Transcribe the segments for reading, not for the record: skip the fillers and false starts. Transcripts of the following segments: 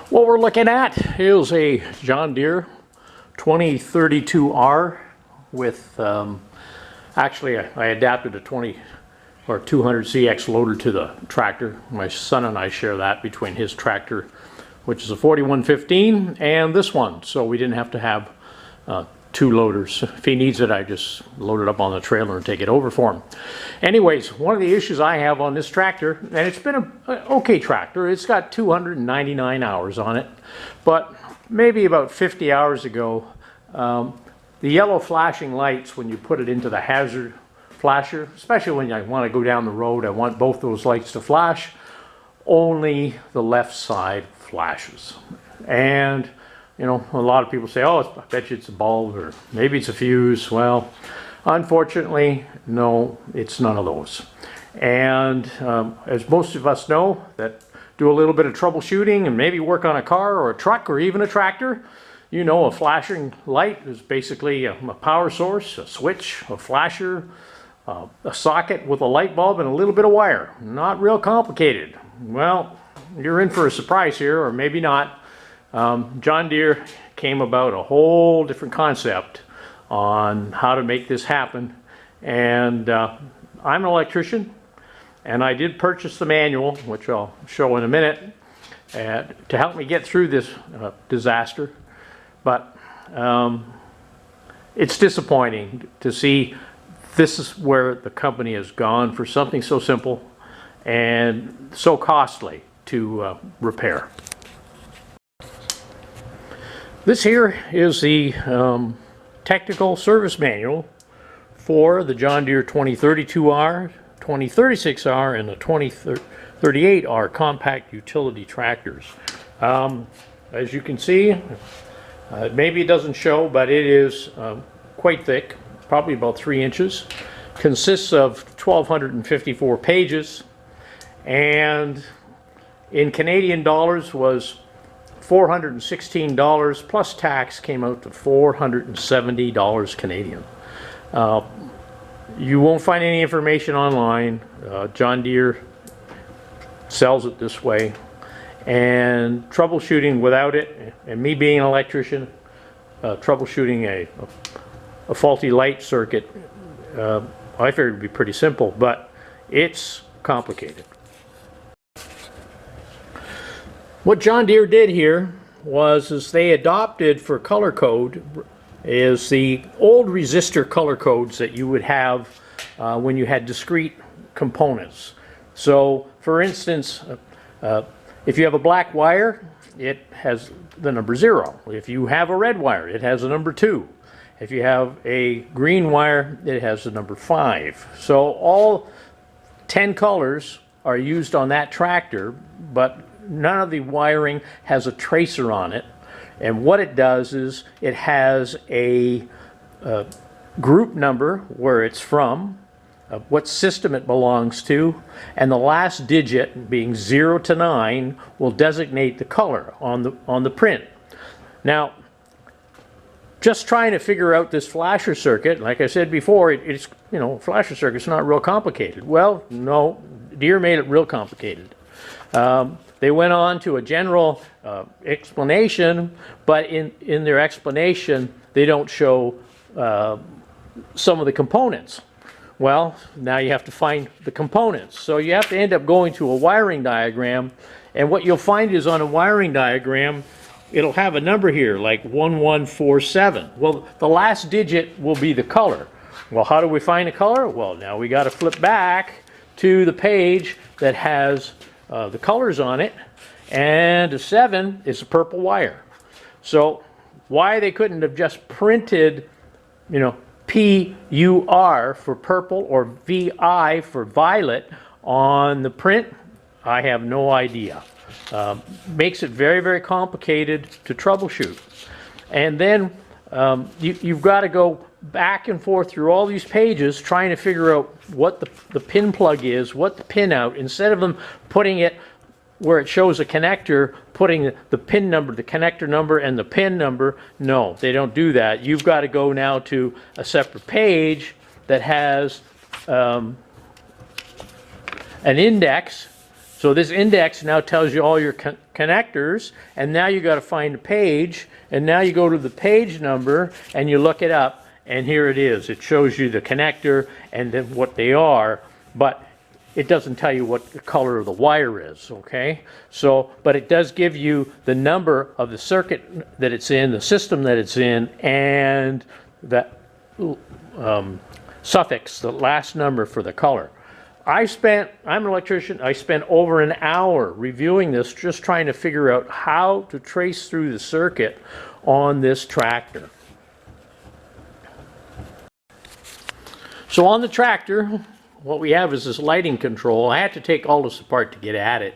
What we're looking at is a John Deere 2032R with, actually I adapted a 200CX loader to the tractor. My son and I share that between his tractor, which is a 4115, and this one. So we didn't have to have two loaders. If he needs it, I just load it up on the trailer and take it over for him. Anyways, one of the issues I have on this tractor, and it's been an okay tractor, it's got 299 hours on it, but maybe about 50 hours ago, the yellow flashing lights, when you put it into the hazard flasher, especially when I want to go down the road, I want both those lights to flash, only the left side flashes. And you know, a lot of people say, oh, I bet you it's a bulb, or maybe it's a fuse. Well, unfortunately, no, it's none of those. And as most of us know that do a little bit of troubleshooting and maybe work on a car or a truck or even a tractor, you know a flashing light is basically a power source, a switch, a flasher, a socket with a light bulb and a little bit of wire. Not real complicated. Well, you're in for a surprise here, or maybe not. John Deere came about a whole different concept on how to make this happen, and I'm an electrician, and I did purchase the manual, which I'll show in a minute, to help me get through this disaster. But it's disappointing to see this is where the company has gone for something so simple and so costly to repair. This here is the technical service manual for the John Deere 2032R, 2036R, and the 2038R compact utility tractors. As you can see, maybe it doesn't show, but it is quite thick, probably about 3 inches. Consists of 1,254 pages, and in Canadian dollars was $416 plus tax, came out to $470 Canadian. You won't find any information online. John Deere sells it this way, and troubleshooting without it, and me being an electrician, troubleshooting a faulty light circuit, I figured it would be pretty simple, but it's complicated. What John Deere did here was they adopted for color code is the old resistor color codes that you would have when you had discrete components. So for instance, if you have a black wire, it has the number 0. If you have a red wire, it has the number 2. If you have a green wire, it has the number 5. So all 10 colors are used on that tractor, but none of the wiring has a tracer on it. And what it does is it has a group number where it's from, what system it belongs to, and the last digit, being 0 to 9, will designate the color on the print. Now, just trying to figure out this flasher circuit, like I said before, it's, you know, flasher circuit's not real complicated. Well, no, Deere made it real complicated. They went on to a general explanation, but in their explanation, they don't show some of the components. Well, now you have to find the components. So you have to end up going to a wiring diagram, and what you'll find is on a wiring diagram, it'll have a number here, like 1147. Well, the last digit will be the color. Well, how do we find the color? Well, now we got to flip back to the page that has the colors on it, and a 7 is a purple wire. So why they couldn't have just printed, you know, PUR for purple or VI for violet on the print, I have no idea. Makes it very, very complicated to troubleshoot. And then you've got to go back and forth through all these pages trying to figure out what the pin plug is, what the pin out, instead of them putting it where it shows a connector, putting the pin number, the connector number, and the pin number. No, they don't do that. You've got to go now to a separate page that has an index So this index now tells you all your connectors, and now you got to find a page, and now you go to the page number and you look it up, and here it is. It shows you the connector and then what they are, but it doesn't tell you what the color of the wire is, okay? So, but it does give you the number of the circuit that it's in, the system that it's in, and that suffix, the last number for the color. I'm an electrician, I spent over an hour reviewing this, just trying to figure out how to trace through the circuit on this tractor. So on the tractor, what we have is this lighting control. I had to take all this apart to get at it.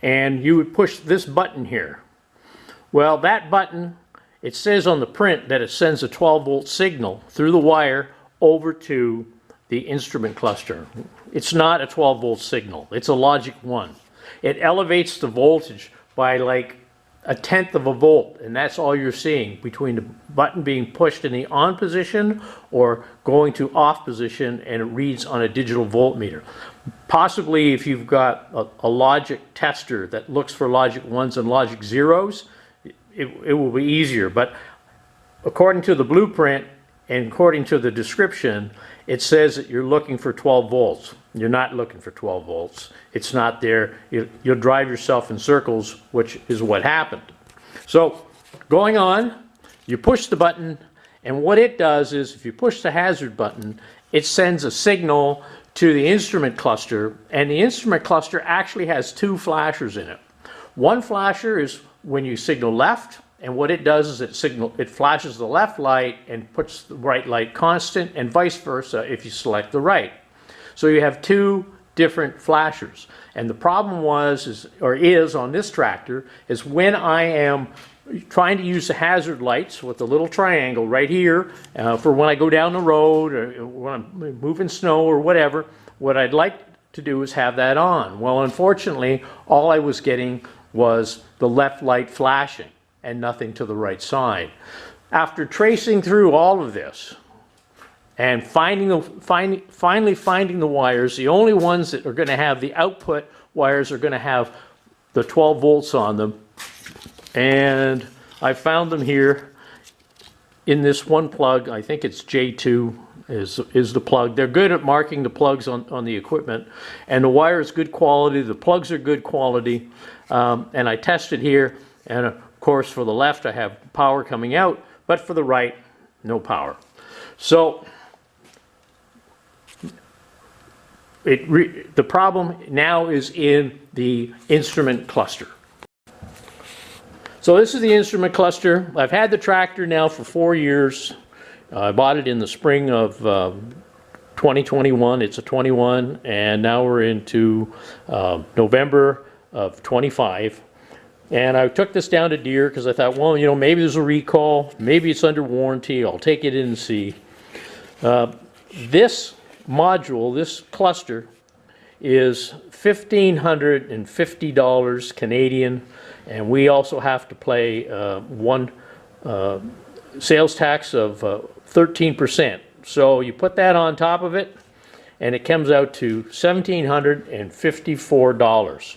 And you would push this button here. Well, that button, it says on the print that it sends a 12-volt signal through the wire over to the instrument cluster. It's not a 12-volt signal. It's a logic 1. It elevates the voltage by like 1/10 of a volt, and that's all you're seeing between the button being pushed in the on position or going to off position, and it reads on a digital voltmeter. Possibly if you've got a logic tester that looks for logic 1s and logic 0s, it will be easier. But according to the blueprint and according to the description, it says that you're looking for 12 volts. You're not looking for 12 volts. It's not there. You'll drive yourself in circles, which is what happened. So going on, you push the button, and what it does is if you push the hazard button, it sends a signal to the instrument cluster, and the instrument cluster actually has 2 flashers in it. One flasher is when you signal left, and what it does is it flashes the left light and puts the right light constant, and vice versa if you select the right. So you have 2 different flashers. And the problem is on this tractor is when I am trying to use the hazard lights with the little triangle right here for when I go down the road or when I'm moving snow or whatever, what I'd like to do is have that on. Well, unfortunately, all I was getting was the left light flashing and nothing to the right side. After tracing through all of this and finally finding the wires, the only ones that are going to have the output wires are going to have the 12 volts on them, and I found them here in this one plug. I think it's J2 is the plug. They're good at marking the plugs on the equipment, and the wire is good quality, the plugs are good quality, and I tested here, and of course for the left I have power coming out, but for the right, no power. So the problem now is in the instrument cluster. So this is the instrument cluster. I've had the tractor now for 4 years. I bought it in the spring of 2021. It's a 21, and now we're into November of 25. And I took this down to Deere because I thought, well, you know, maybe there's a recall, maybe it's under warranty. I'll take it in and see. This module, this cluster, is $1,550 Canadian, and we also have to pay one sales tax of 13%. So you put that on top of it, and it comes out to $1,754.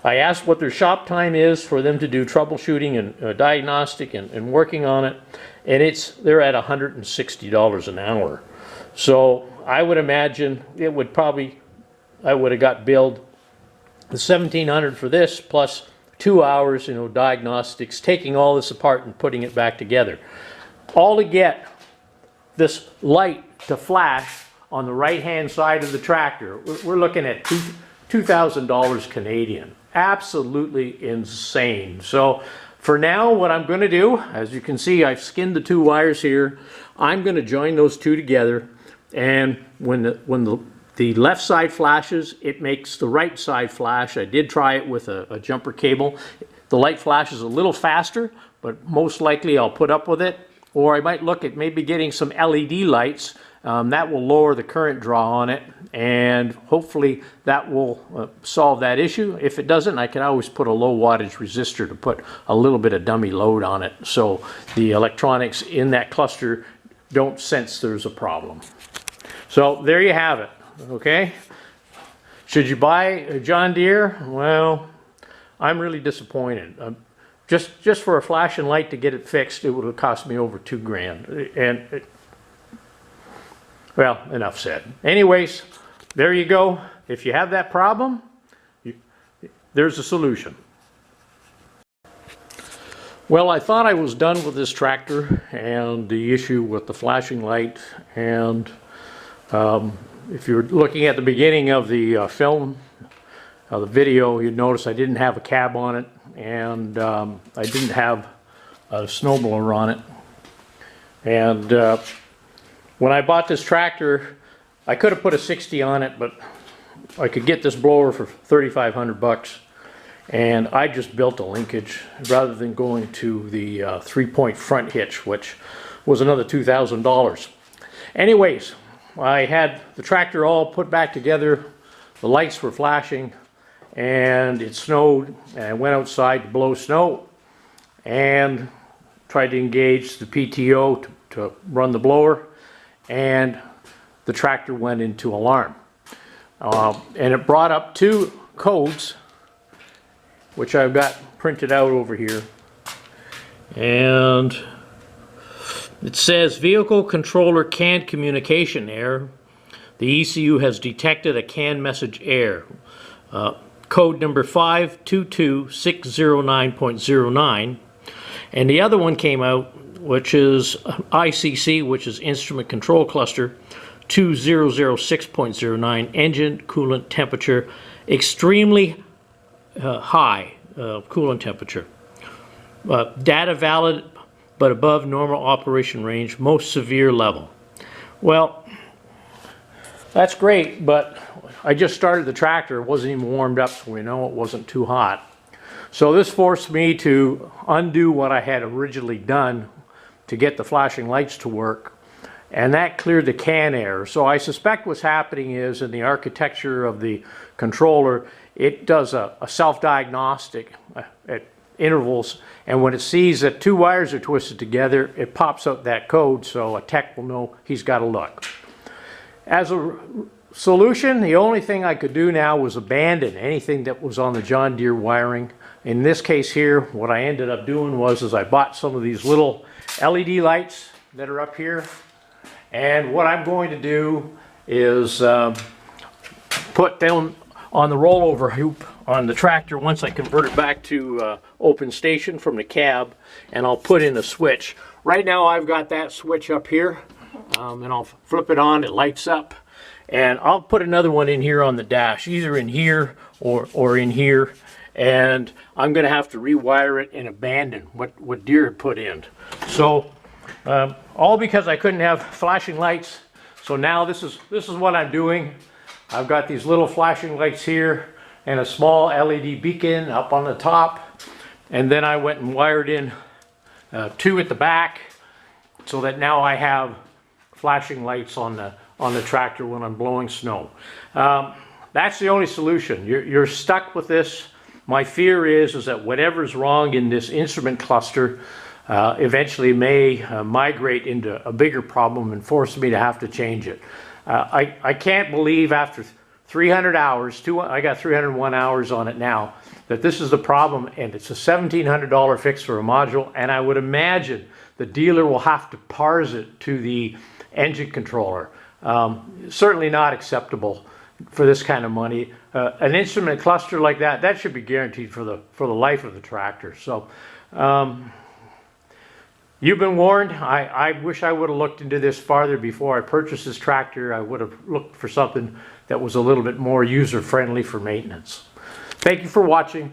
I asked what their shop time is for them to do troubleshooting and diagnostic and working on it, and they're at $160 an hour. So I would imagine it would probably, I would have got billed the $1,700 for this plus 2 hours, you know, diagnostics, taking all this apart and putting it back together. All to get this light to flash on the right-hand side of the tractor, we're looking at $2,000 Canadian. Absolutely insane. So for now, what I'm going to do, as you can see, I've skinned the 2 wires here. I'm going to join those 2 together, and when the left side flashes, it makes the right side flash. I did try it with a jumper cable. The light flashes a little faster, but most likely I'll put up with it. Or I might look at maybe getting some LED lights. That will lower the current draw on it, and hopefully that will solve that issue. If it doesn't, I can always put a low wattage resistor to put a little bit of dummy load on it so the electronics in that cluster don't sense there's a problem. So there you have it, okay? Should you buy a John Deere? Well, I'm really disappointed. Just for a flashing light to get it fixed, it would have cost me over $2,000. And well, enough said. Anyways, there you go. If you have that problem, there's a solution. Well, I thought I was done with this tractor and the issue with the flashing light. And if you're looking at the beginning of the film, the video, you'd notice I didn't have a cab on it, and I didn't have a snowblower on it. And when I bought this tractor, I could have put a 60 on it, but I could get this blower for $3,500, and I just built a linkage rather than going to the 3-point front hitch, which was another $2,000. Anyways, I had the tractor all put back together, the lights were flashing, and it snowed, and I went outside to blow snow and tried to engage the PTO to run the blower, and the tractor went into alarm. And it brought up two codes, which I've got printed out over here. And it says vehicle controller CAN communication error. The ECU has detected a CAN message error. Code number 522609.09. And the other one came out, which is ICC, which is Instrument Control Cluster 2006.09, engine coolant temperature, extremely high coolant temperature. Data valid but above normal operation range, most severe level. Well, that's great, but I just started the tractor. It wasn't even warmed up, so we know it wasn't too hot. So this forced me to undo what I had originally done to get the flashing lights to work, and that cleared the CAN error. So I suspect what's happening is in the architecture of the controller, it does a self-diagnostic at intervals, and when it sees that two wires are twisted together, it pops out that code so a tech will know he's got to look. As a solution, the only thing I could do now was abandon anything that was on the John Deere wiring. In this case here, what I ended up doing was I bought some of these little LED lights that are up here, and what I'm going to do is put them on the rollover hoop on the tractor once I convert it back to open station from the cab, and I'll put in a switch. Right now I've got that switch up here, and I'll flip it on, it lights up, and I'll put another one in here on the dash, either in here or in here, and I'm going to have to rewire it and abandon what Deere had put in. So all because I couldn't have flashing lights. So now this is what I'm doing. I've got these little flashing lights here and a small LED beacon up on the top, and then I went and wired in two at the back, so that now I have flashing lights on the tractor when I'm blowing snow. That's the only solution. You're stuck with this. My fear is that whatever's wrong in this instrument cluster eventually may migrate into a bigger problem and force me to have to change it. I can't believe after 300 hours, I got 301 hours on it now, that this is the problem, and it's a $1,700 fix for a module, and I would imagine the dealer will have to parse it to the engine controller. Certainly not acceptable for this kind of money. An instrument cluster like that should be guaranteed for the life of the tractor. So you've been warned. I wish I would have looked into this farther before I purchased this tractor. I would have looked for something that was a little bit more user-friendly for maintenance. Thank you for watching.